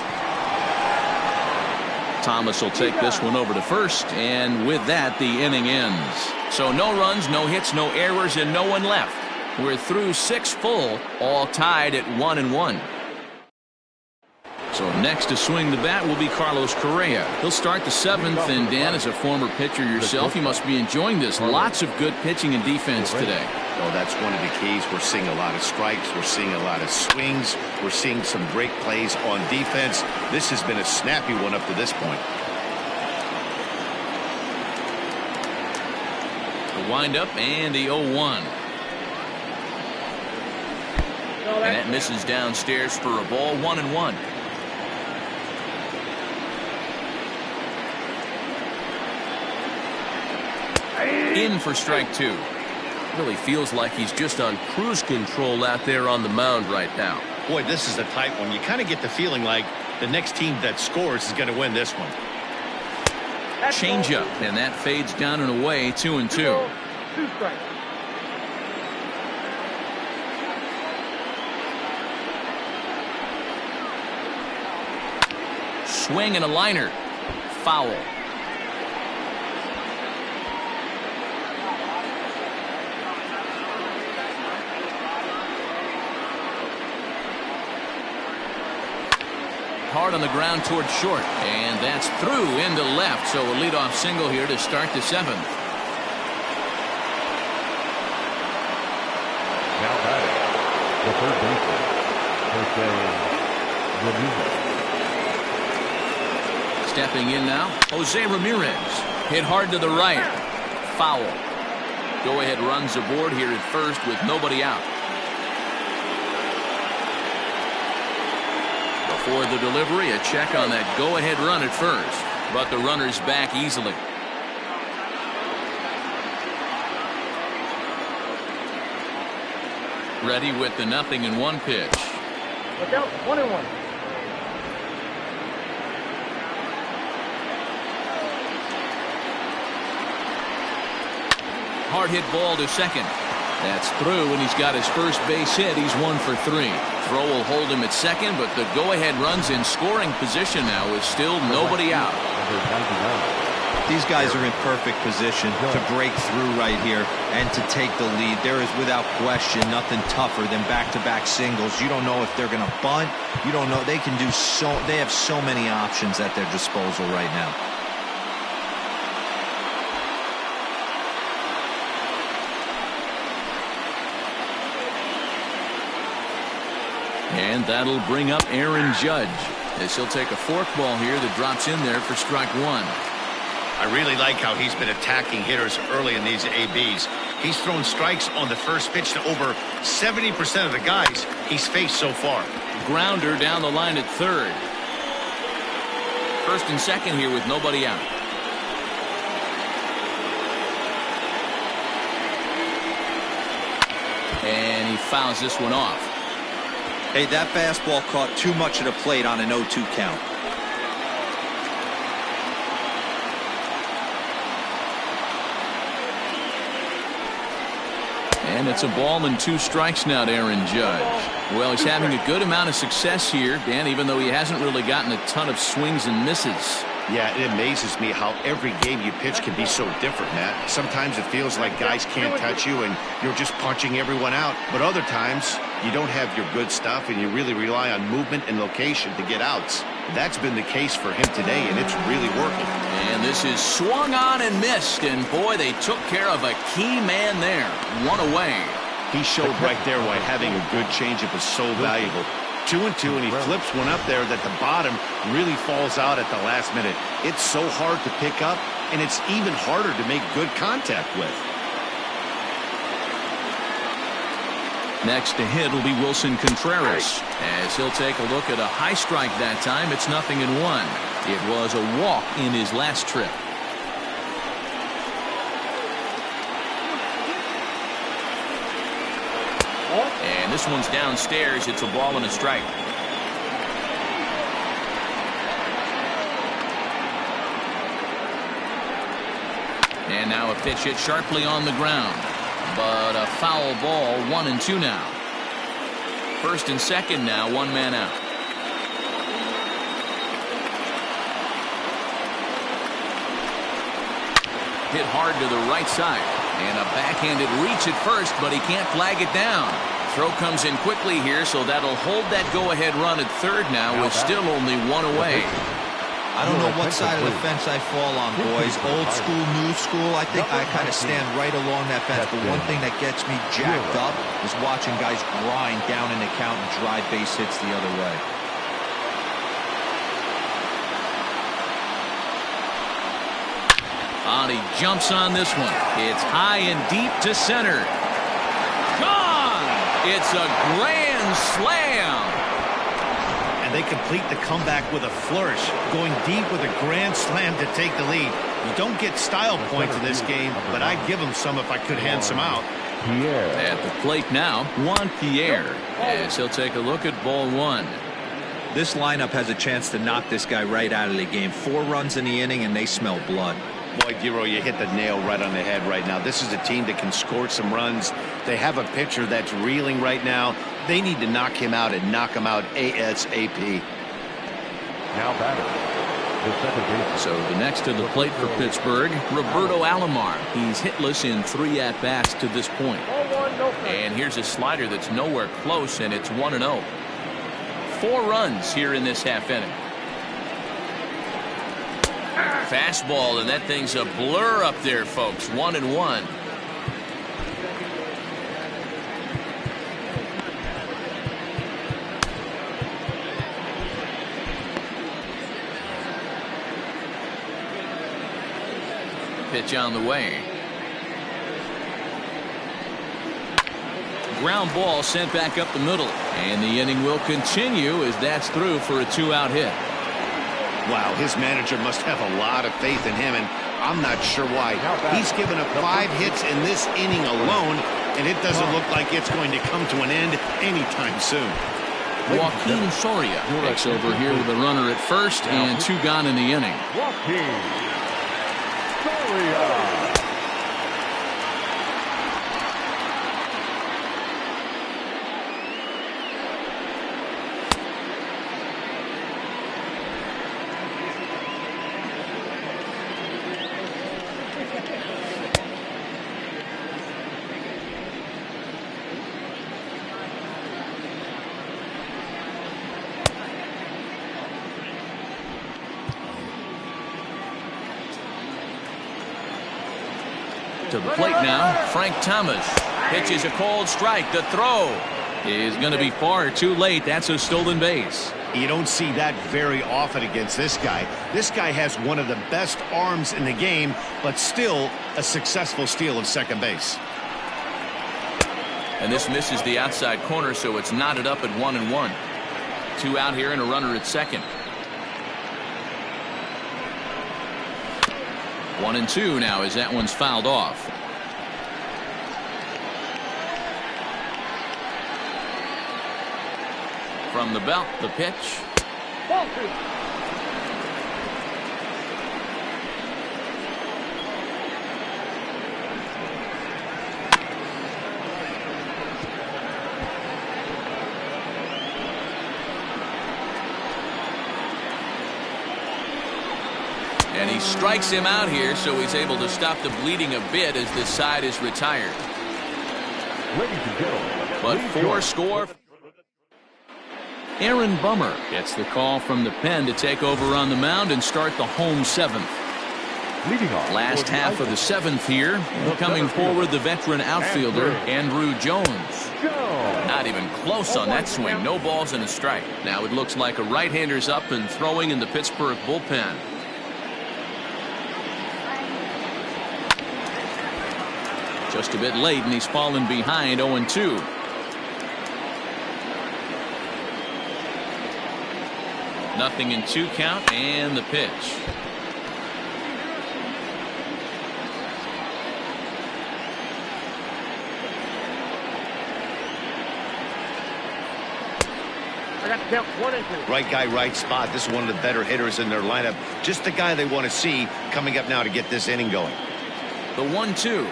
Thomas will take this one over to first, and with that, the inning ends. So no runs, no hits, no errors, and no one left. We're through 6 full, all tied at 1-1. So next to swing the bat will be Carlos Correa. He'll start the 7th, and Dan, as a former pitcher yourself, you must be enjoying this. Lots of good pitching and defense today. Well, that's one of the keys. We're seeing a lot of strikes. We're seeing a lot of swings. We're seeing some great plays on defense. This has been a snappy one up to this point. The windup and the 0-1. And that misses downstairs for a ball. 1-1. In for strike 2. Really feels like he's just on cruise control out there on the mound right now. Boy, this is a tight one. You kind of get the feeling like the next team that scores is going to win this one. Changeup, and that fades down and away. 2-2. 2 strikes. Swing and a liner. Foul. Hard on the ground towards short, and that's through into left. So a leadoff single here to start the 7th. Now batting, the third baseman, Ramirez. Stepping in now, Jose Ramirez. Hit hard to the right. Foul. Go-ahead runs aboard here at first with nobody out. For the delivery, a check on that go-ahead run at first, but the runner's back easily. Ready with the 0-1 pitch. Look out, 1-1. Hard hit ball to second. That's through, and he's got his first base hit. He's 1 for 3. Throw will hold him at second, but the go-ahead run's in scoring position now with still nobody out. These guys are in perfect position to break through right here and to take the lead. There is without question nothing tougher than back-to-back singles. You don't know if they're going to bunt. You don't know. They can do so. They have so many options at their disposal right now. And that'll bring up Aaron Judge as he'll take a forkball here that drops in there for strike 1. I really like how he's been attacking hitters early in these ABs. He's thrown strikes on the first pitch to over 70% of the guys he's faced so far. Grounder down the line at third. First and second here with nobody out. And he fouls this one off. Hey, that fastball caught too much of the plate on an 0-2 count. And it's a ball and 2 strikes now to Aaron Judge. Well, he's having a good amount of success here, Dan, even though he hasn't really gotten a ton of swings and misses. Yeah, it amazes me how every game you pitch can be so different, Matt. Sometimes it feels like guys can't touch you and you're just punching everyone out. But other times, you don't have your good stuff and you really rely on movement and location to get outs. That's been the case for him today, and it's really working. And this is swung on and missed, and boy, they took care of a key man there. One away. He showed right there why having a good changeup is so valuable. 2-2, and he flips one up there that the bottom really falls out at the last minute. It's so hard to pick up, and it's even harder to make good contact with. Next to hit will be Wilson Contreras, as he'll take a look at a high strike that time. It's 0-1. It was a walk in his last trip. And this one's downstairs. It's a ball and a strike. And now a pitch hit sharply on the ground. But a foul ball, 1-2 now. First and second now, 1 man out. Hit hard to the right side. And a backhanded reach at first, but he can't flag it down. Throw comes in quickly here, so that'll hold that go-ahead run at third now with still only 1 away. I don't know what side of the fence I fall on, boys. Old school, new school. I think I kind of stand right along that fence. But one thing that gets me jacked up is watching guys grind down in the count and drive base hits the other way. And he jumps on this one. It's high and deep to center. Gone! It's a grand slam. They complete the comeback with a flourish, going deep with a grand slam to take the lead. You don't get style points in this game, but I'd give them some if I could hand some out. At the plate now, Juan Pierre, as he'll take a look at ball 1. This lineup has a chance to knock this guy right out of the game. 4 runs in the inning, and they smell blood. Boy, Giro, you hit the nail right on the head right now. This is a team that can score some runs. They have a pitcher that's reeling right now. They need to knock him out and knock him out ASAP. Now batter. So the next to the plate for Pittsburgh, Roberto Alomar. He's hitless in 3 at-bats to this point. And here's a slider that's nowhere close, and it's 1-0. 4 runs here in this half inning. Fastball, and that thing's a blur up there, folks. 1-1. Pitch on the way. Ground ball sent back up the middle, and the inning will continue as that's through for a 2-out hit. Wow, his manager must have a lot of faith in him, and I'm not sure why. He's given up 5 hits in this inning alone, and it doesn't look like it's going to come to an end anytime soon. Joaquin Soria takes over here with a runner at first and 2 gone in the inning. Joaquin Soria. To the plate now, Frank Thomas pitches a cold strike. The throw is going to be far too late. That's a stolen base. You don't see that very often against this guy. This guy has one of the best arms in the game, but still a successful steal of second base. And this misses the outside corner, so it's knotted up at 1-1. 2 out here and a runner at second. 1-2 now as that one's fouled off. From the belt, the pitch. Ball 2. And he strikes him out here, so he's able to stop the bleeding a bit as this side is retired. Ladies and gentlemen, But 4 score. Aaron Bummer gets the call from the pen to take over on the mound and start the home 7th. leading off. Last half of the 7th here. Coming forward, the veteran outfielder, Andrew Jones. Not even close on that swing. No balls and a strike. Now it looks like a right-hander's up and throwing in the Pittsburgh bullpen. Just a bit late, and he's fallen behind 0-2. Nothing in 2 count, and the pitch. I got the count 1-2. Right guy, right spot. This is one of the better hitters in their lineup. Just the guy they want to see coming up now to get this inning going. The 1-2.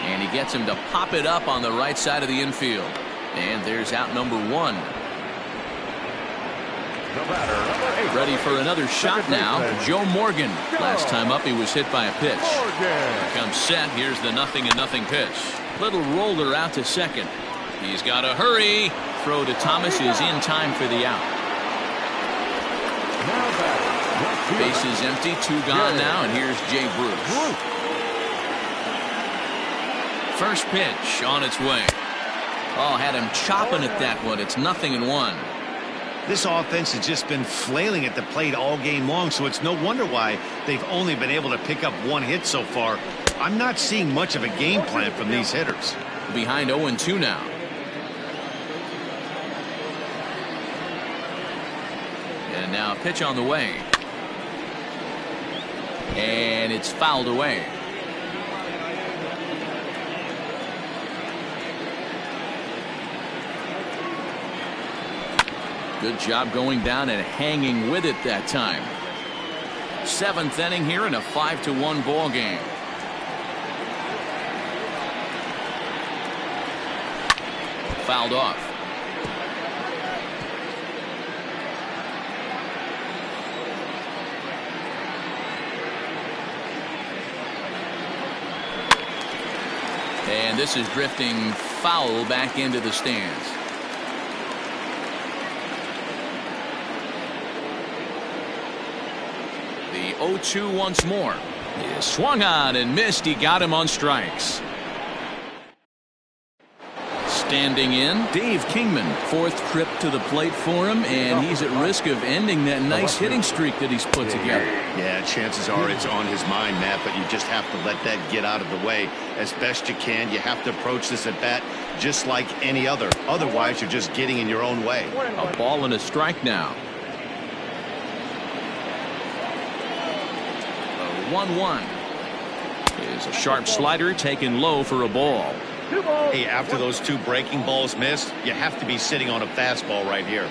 And he gets him to pop it up on the right side of the infield. And there's out number 1. Ready for another shot now. Joe Morgan. Last time up he was hit by a pitch. Here comes set. Here's the 0-0 pitch. Little roller out to second. He's got to hurry. Throw to Thomas is in time for the out. Base is empty. 2 gone now, and here's Jay Bruce. First pitch on its way. Oh, had him chopping at that one. It's 0-1. This offense has just been flailing at the plate all game long, so it's no wonder why they've only been able to pick up 1 hit so far. I'm not seeing much of a game plan from these hitters. Behind 0-2 now. And now a pitch on the way. And it's fouled away. Good job going down and hanging with it that time. 7th inning here in a 5-1 ball game. Fouled off. And this is drifting foul back into the stands. The 0-2 once more. He swung on and missed. He got him on strikes. Standing in, Dave Kingman. 4th trip to the plate for him, and he's at risk of ending that nice hitting streak that he's put together. Yeah, chances are it's on his mind, Matt, but you just have to let that get out of the way as best you can. You have to approach this at bat just like any other. Otherwise, you're just getting in your own way. A ball and a strike now. 1-1 is a sharp slider taken low for a ball. Hey, after those 2 breaking balls missed, you have to be sitting on a fastball right here.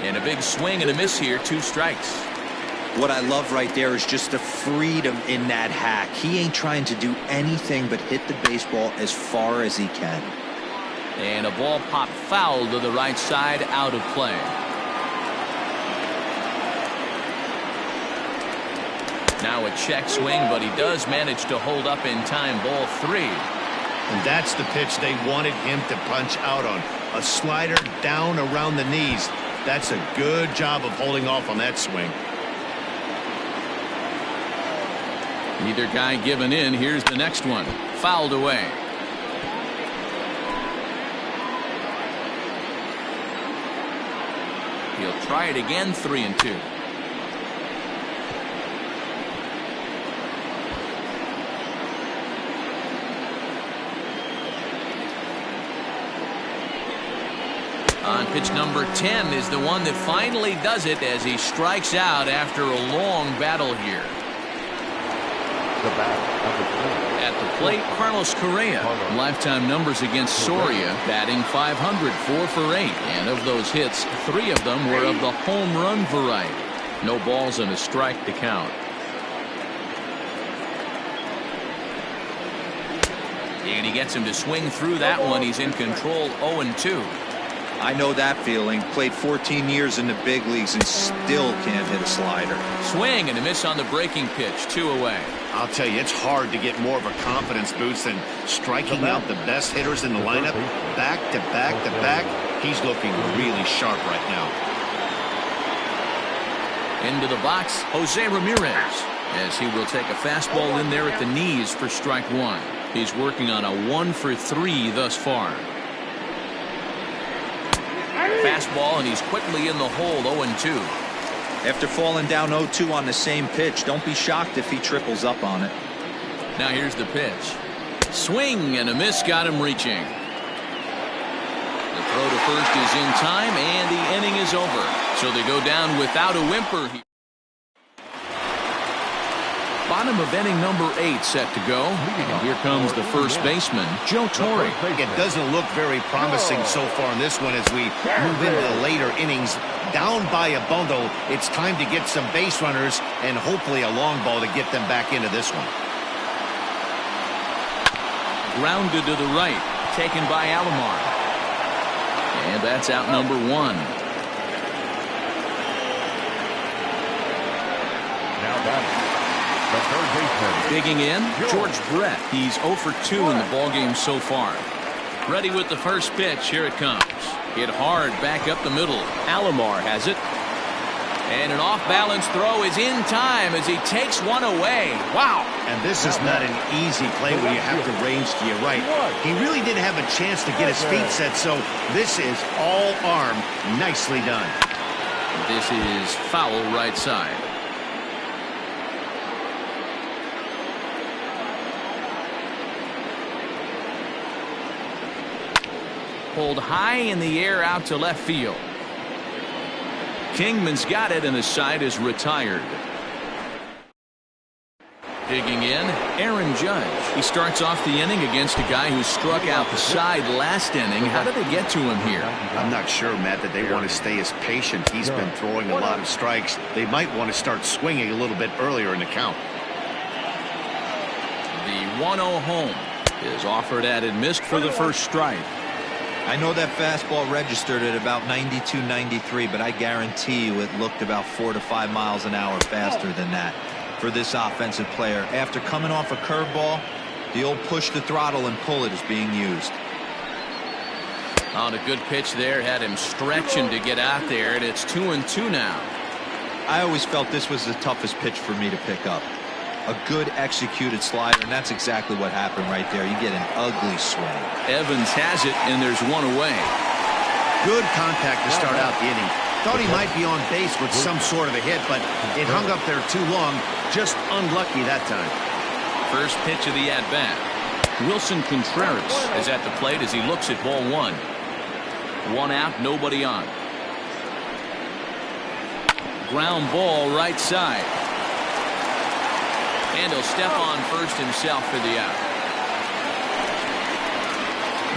And a big swing and a miss here. 2 strikes. What I love right there is just the freedom in that hack. He ain't trying to do anything but hit the baseball as far as he can. And a ball popped foul to the right side, out of play. Now a check swing, but he does manage to hold up in time. Ball 3. And that's the pitch they wanted him to punch out on. A slider down around the knees. That's a good job of holding off on that swing. Neither guy giving in. Here's the next one. Fouled away. try it again. 3-2. On pitch number 10 is the one that finally does it as he strikes out after a long battle here. At the plate, Carlos Correa. Lifetime numbers against Soria, batting .500, 4 for 8. And of those hits, 3 of them were of the home run variety. No balls and a strike to count. And he gets him to swing through that one. He's in control. 0-2. I know that feeling. Played 14 years in the big leagues and still can't hit a slider. Swing and a miss on the breaking pitch. 2 away. I'll tell you, it's hard to get more of a confidence boost than striking out the best hitters in the lineup. Back to back to back. He's looking really sharp right now. Into the box, Jose Ramirez, as he will take a fastball in there at the knees for strike 1. He's working on a 1 for 3 thus far. Fastball, and he's quickly in the hole. 0-2. After falling down 0-2 on the same pitch, don't be shocked if he triples up on it. Now here's the pitch. Swing and a miss, got him reaching. The throw to first is in time, and the inning is over. So they go down without a whimper. Bottom of inning number 8 set to go. And here comes the first baseman, Joe Torre. It doesn't look very promising so far in this one as we move into the later innings. Down by a bundle, it's time to get some base runners and hopefully a long ball to get them back into this one. Grounded to the right, taken by Alomar. And that's out number 1. Now batting, the third baseman. Digging in, George Brett. He's 0 for 2 in the ballgame so far. Ready with the first pitch. Here it comes. Hit hard back up the middle. Alomar has it. And an off-balance throw is in time as he takes one away. Wow. And this is not an easy play where you have to range to your right. He really didn't have a chance to get his feet set, so this is all arm. Nicely done. This is foul right side. Pulled high in the air out to left field. Kingman's got it, and the side is retired. Digging in, Aaron Judge. He starts off the inning against a guy who struck out the side last inning. How did they get to him here? I'm not sure, Matt, that they want to stay as patient. He's been throwing a lot of strikes. They might want to start swinging a little bit earlier in the count. The 1-0 home is offered at and missed for the first strike. I know that fastball registered at about 92, 93, but I guarantee you it looked about 4 to 5 miles an hour faster than that for this offensive player. After coming off a curveball, the old push the throttle and pull it is being used. On a good pitch there, had him stretching to get out there, and it's 2-2 now. I always felt this was the toughest pitch for me to pick up. A good executed slider, and that's exactly what happened right there. You get an ugly swing. Evans has it, and there's one away. Good contact to start out the inning. Thought he might be on base with some sort of a hit, but it hung up there too long. Just unlucky that time. First pitch of the at-bat. Wilson Contreras is at the plate as he looks at ball 1. 1 out, nobody on. Ground ball right side. And he'll step on first himself for the out.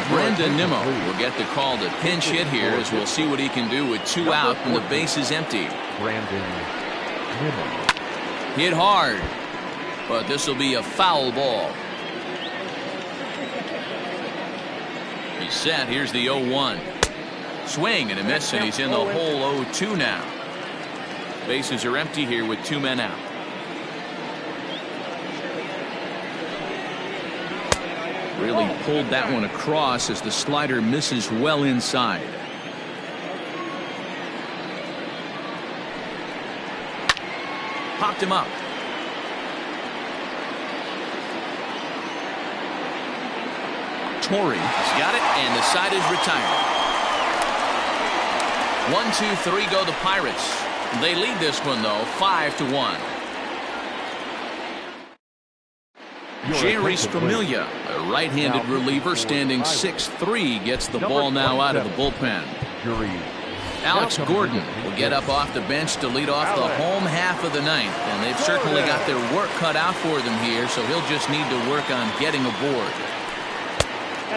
Brendan Nimmo will get the call to pinch hit here as we'll see what he can do with 2 out and the base is empty. Brandon Nimmo. Hit hard, but this will be a foul ball. He's set. Here's the 0-1. Swing and a miss, and he's in the hole. 0-2 now. Bases are empty here with 2 men out. Really pulled that one across as the slider misses well inside. Popped him up. Torre has got it, and the side is retired. 1-2-3 go the Pirates. They lead this one, though, 5-1. Jerry Stramilla, a right-handed reliever standing 6'3", gets the ball now out of the bullpen. Alex Gordon will get up off the bench to lead off the home half of the ninth, and they've certainly got their work cut out for them here, so he'll just need to work on getting aboard.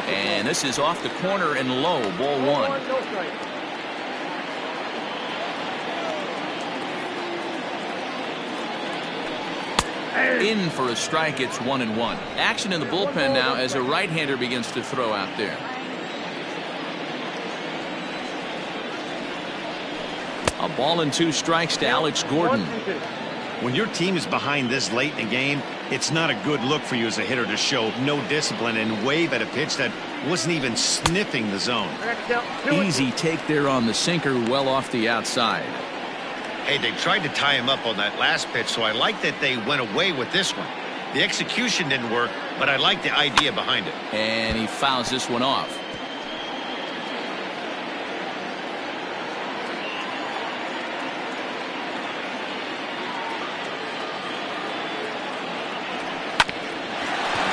And this is off the corner and low, ball one. In for a strike, it's 1-1. Action in the bullpen now as a right-hander begins to throw out there. A ball and 2 strikes to Alex Gordon. When your team is behind this late in the game, it's not a good look for you as a hitter to show no discipline and wave at a pitch that wasn't even sniffing the zone. Easy take there on the sinker, well off the outside. Hey, they tried to tie him up on that last pitch, so I like that they went away with this one. The execution didn't work, but I like the idea behind it. And he fouls this one off.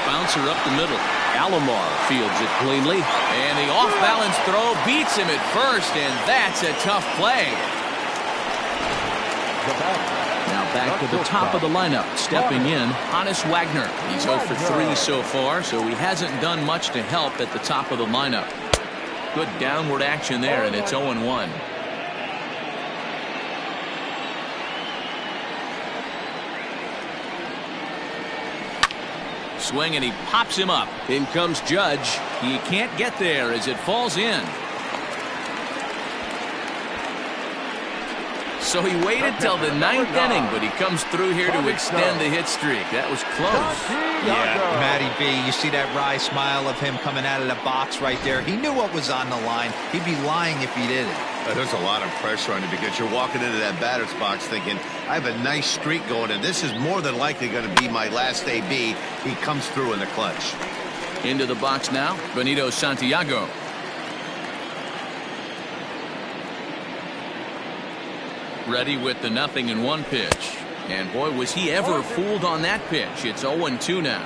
Bouncer up the middle. Alomar fields it cleanly, and the off-balance throw beats him at first, and that's a tough play. Now back to the top of the lineup. Stepping in, Hannes Wagner. He's 0 for 3 so far, so he hasn't done much to help at the top of the lineup. Good downward action there, and it's 0-1. Swing, and he pops him up. In comes Judge. He can't get there as it falls in. So he waited till the 9th inning, but he comes through here to extend the hit streak. That was close. Yeah, Matty B, you see that wry smile of him coming out of the box right there. He knew what was on the line. He'd be lying if he didn't. There's a lot of pressure on you because you're walking into that batter's box thinking, I have a nice streak going, and this is more than likely going to be my last AB. He comes through in the clutch. Into the box now, Benito Santiago. Ready with the 0-1 pitch. And boy, was he ever fooled on that pitch. It's 0-2 now.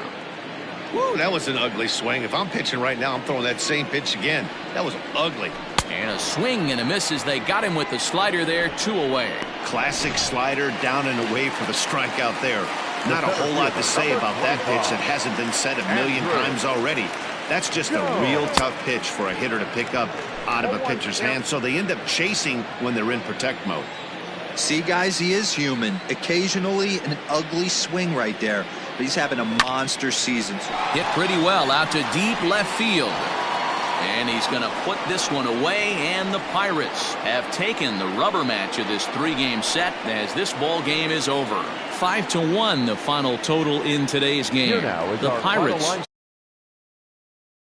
Woo, that was an ugly swing. If I'm pitching right now, I'm throwing that same pitch again. That was ugly. And a swing and a miss as they got him with the slider there, 2 away. Classic slider down and away for the strikeout there. Not a whole lot to say about that pitch that hasn't been said a million times already. That's just a real tough pitch for a hitter to pick up out of a pitcher's hand, so they end up chasing when they're in protect mode. See, guys, he is human. Occasionally an ugly swing right there, but he's having a monster season. Hit pretty well out to deep left field. And he's going to put this one away, and the Pirates have taken the rubber match of this 3-game set as this ball game is over. 5-1 the final total in today's game. The Pirates